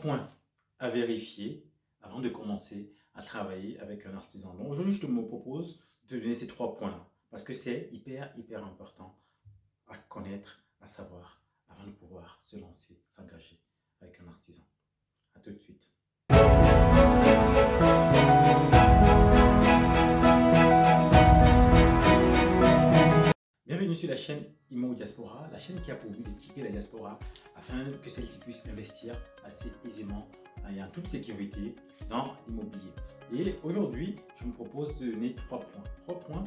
points à vérifier avant de commencer à travailler avec un artisan. Donc aujourd'hui, je te me propose de donner ces 3 points-là parce que c'est hyper important à connaître, à savoir avant de pouvoir se lancer, s'engager avec un artisan. À tout de suite. Bienvenue sur la chaîne Immo Diaspora, la chaîne qui a pour but d'équiper la diaspora afin que celle-ci puisse investir assez aisément et en toute sécurité dans l'immobilier. Et aujourd'hui, je me propose de donner 3 points. 3 points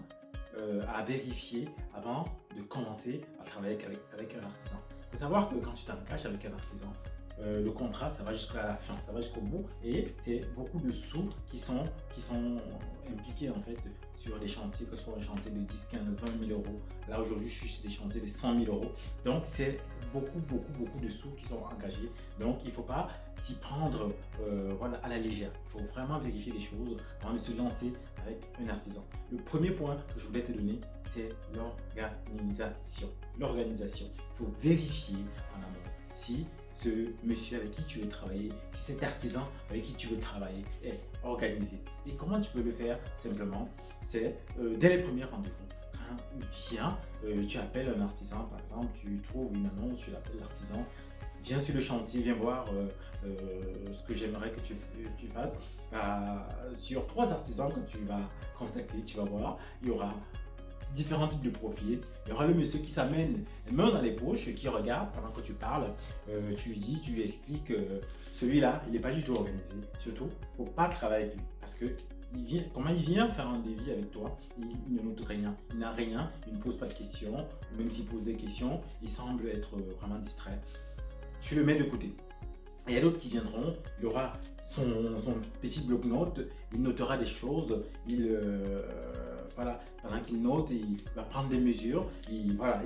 à vérifier avant de commencer à travailler avec un artisan. Il faut savoir que quand tu t'engages avec un artisan, le contrat, ça va jusqu'à la fin, ça va jusqu'au bout et c'est beaucoup de sous qui sont impliqués en fait sur des chantiers, que ce soit un chantier de 10, 15, 20 000 euros. Là aujourd'hui, je suis sur des chantiers de 100 000 euros. Donc c'est beaucoup de sous qui sont engagés. Donc il ne faut pas s'y prendre voilà, à la légère. Il faut vraiment vérifier les choses avant de se lancer avec un artisan. Le premier point que je voulais te donner, c'est l'organisation. L'organisation. Il faut vérifier en amont si ce monsieur avec qui tu veux travailler, si cet artisan avec qui tu veux travailler est organisé. Et comment tu peux le faire simplement? C'est dès les premiers rendez-vous. Quand il vient, tu appelles un artisan, par exemple, tu trouves une annonce, tu l'appelles l'artisan, viens sur le chantier, viens voir ce que j'aimerais que tu fasses. Sur 3 artisans que tu vas contacter, tu vas voir, il y aura différents types de profils. Il y aura le monsieur qui s'amène main dans les poches, qui regarde pendant que tu parles, tu lui dis, tu lui expliques celui-là, il n'est pas du tout organisé. Surtout, il ne faut pas travailler avec lui parce que comment il vient faire un devis avec toi, il ne note rien, il n'a rien, il ne pose pas de questions, même s'il pose des questions, il semble être vraiment distrait. Tu le mets de côté. Et il y a d'autres qui viendront, il aura son petit bloc-notes, il notera des choses, voilà, pendant qu'il note, il va prendre des mesures, il va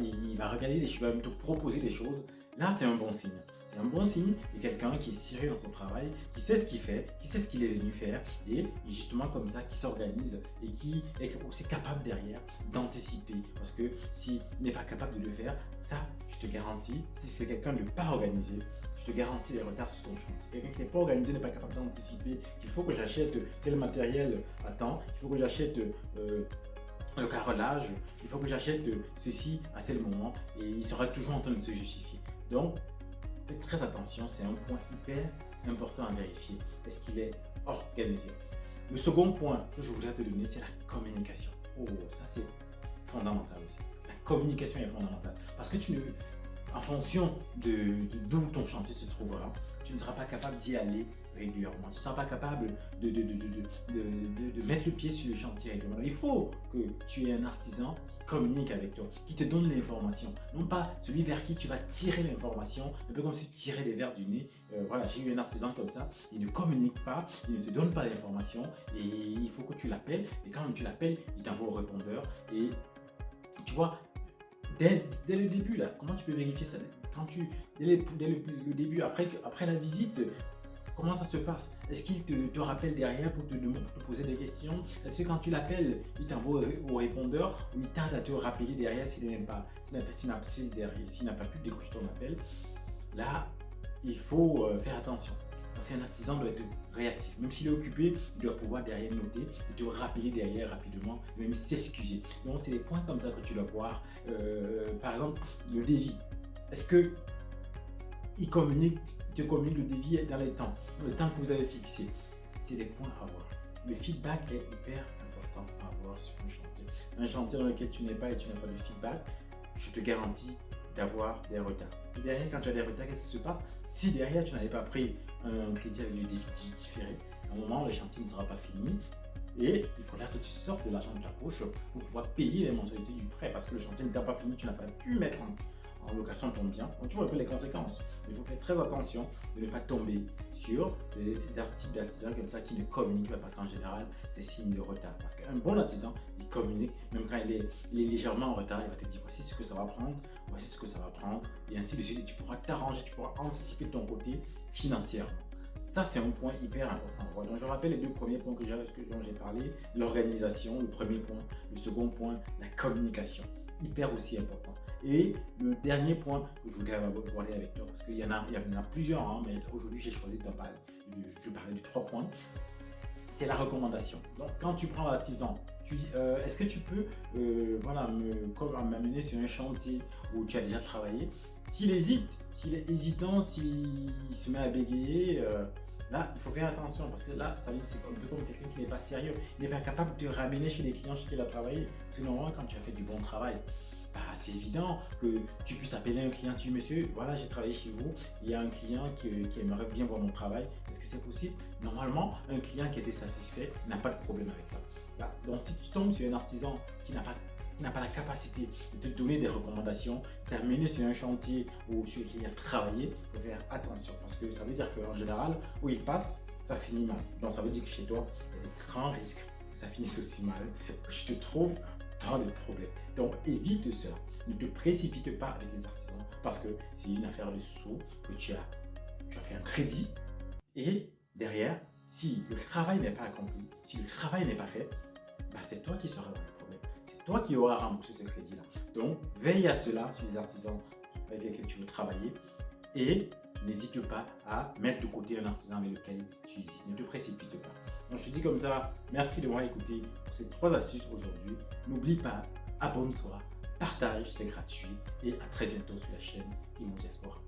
regarder, il va même te proposer des choses. Là, c'est un bon signe. C'est un bon signe de quelqu'un qui est sérieux dans son travail, qui sait ce qu'il fait, qui sait ce qu'il est venu faire et justement comme ça, qui s'organise et qui est aussi capable derrière d'anticiper. Parce que s'il n'est pas capable de le faire, ça, je te garantis, si c'est quelqu'un de pas organisé, je te garantis les retards sur ton chantier. Quelqu'un qui n'est pas organisé, n'est pas capable d'anticiper qu'il faut que j'achète tel matériel à temps, il faut que j'achète le carrelage, il faut que j'achète ceci à tel moment et il sera toujours en train de se justifier. Donc, faites très attention, c'est un point hyper important à vérifier. Est-ce qu'il est organisé? Le second point que je voudrais te donner, c'est la communication. Oh, ça c'est fondamental aussi. La communication est fondamentale parce que en fonction d'où ton chantier se trouvera, tu ne seras pas capable d'y aller régulièrement. Tu ne seras pas capable de mettre le pied sur le chantier régulièrement. Il faut que tu aies un artisan qui communique avec toi, qui te donne l'information. Non pas celui vers qui tu vas tirer l'information, un peu comme si tu tirais des verres du nez. Voilà, j'ai eu un artisan comme ça, il ne communique pas, il ne te donne pas l'information et il faut que tu l'appelles. Et quand tu l'appelles, il t'envoie au répondeur. Et tu vois, dès le début, là, comment tu peux vérifier ça? Dès le début, après la visite, comment ça se passe? Est-ce qu'il te rappelle derrière pour te poser des questions? Est-ce que quand tu l'appelles, il t'envoie au répondeur ou il tarde à te rappeler derrière s'il n'a pas pu décrocher ton appel? Là, il faut faire attention. Parce qu'un artisan doit être réactif. Même s'il est occupé, il doit pouvoir derrière noter et te rappeler derrière rapidement, même s'excuser. Donc, c'est des points comme ça que tu dois voir. Par exemple, le devis. Est-ce que il te communique le devis dans le temps que vous avez fixé? C'est des points à voir. Le feedback est hyper important à avoir sur un chantier. Un chantier dans lequel tu n'es pas et tu n'as pas de feedback, je te garantis d'avoir des retards. Et derrière, quand tu as des retards, qu'est-ce qui se passe? Si derrière, tu n'avais pas pris un crédit avec du différé, à un moment, le chantier ne sera pas fini. Et il faudra que tu sortes de l'argent de ta poche pour pouvoir payer les mensualités du prêt parce que le chantier n'étant pas fini, tu n'as pas pu mettre en location ton bien. Donc tu vois un peu les conséquences. Il faut faire très attention de ne pas tomber sur des articles d'artisans comme ça qui ne communiquent pas parce qu'en général, c'est signe de retard. Parce qu'un bon artisan, il communique, même quand il est légèrement en retard, il va te dire voici ce que ça va prendre, voici ce que ça va prendre, et ainsi de suite. Et tu pourras t'arranger, tu pourras anticiper de ton côté financièrement. Ça, c'est un point hyper important. Voilà. Donc, je rappelle les 2 premiers points dont j'ai parlé. L'organisation, le premier point. Le second point, la communication. Hyper aussi important. Et le dernier point que je voudrais aborder avec toi, parce qu'il y en a plusieurs, hein, mais aujourd'hui j'ai choisi de parler de 3 points, c'est la recommandation. Donc quand tu prends l'artisan, tu dis est-ce que tu peux m'amener sur un chantier où tu as déjà travaillé. S'il hésite, s'il est hésitant, s'il se met à bégayer, là, il faut faire attention parce que là, ça veut dire c'est un peu comme quelqu'un qui n'est pas sérieux. Il n'est pas capable de ramener chez les clients chez qui il a travaillé. Parce que normalement, quand tu as fait du bon travail, bah, c'est évident que tu puisses appeler un client, tu dis monsieur, voilà, j'ai travaillé chez vous, il y a un client qui aimerait bien voir mon travail, est-ce que c'est possible? Normalement, un client qui était satisfait n'a pas de problème avec ça. Là, donc, si tu tombes sur un artisan qui n'a pas la capacité de te donner des recommandations, t'amener sur un chantier ou sur lequel il a travaillé, il faut faire attention parce que ça veut dire qu'en général, où il passe, ça finit mal. Donc ça veut dire que chez toi, il y a des grands risques que ça finisse aussi mal, que je te trouve dans des problèmes. Donc évite cela. Ne te précipite pas avec les artisans parce que c'est une affaire de sous que tu as fait un crédit et derrière, si le travail n'est pas accompli, si le travail n'est pas fait, bah, c'est toi qui seras dans les problèmes. C'est toi qui auras remboursé ce crédit-là. Donc, veille à cela sur les artisans avec lesquels tu veux travailler et n'hésite pas à mettre de côté un artisan avec lequel tu hésites. Ne te précipite pas. Donc, je te dis comme ça, merci de m'avoir écouté pour ces 3 astuces aujourd'hui. N'oublie pas, abonne-toi, partage, c'est gratuit et à très bientôt sur la chaîne Immo Diaspora.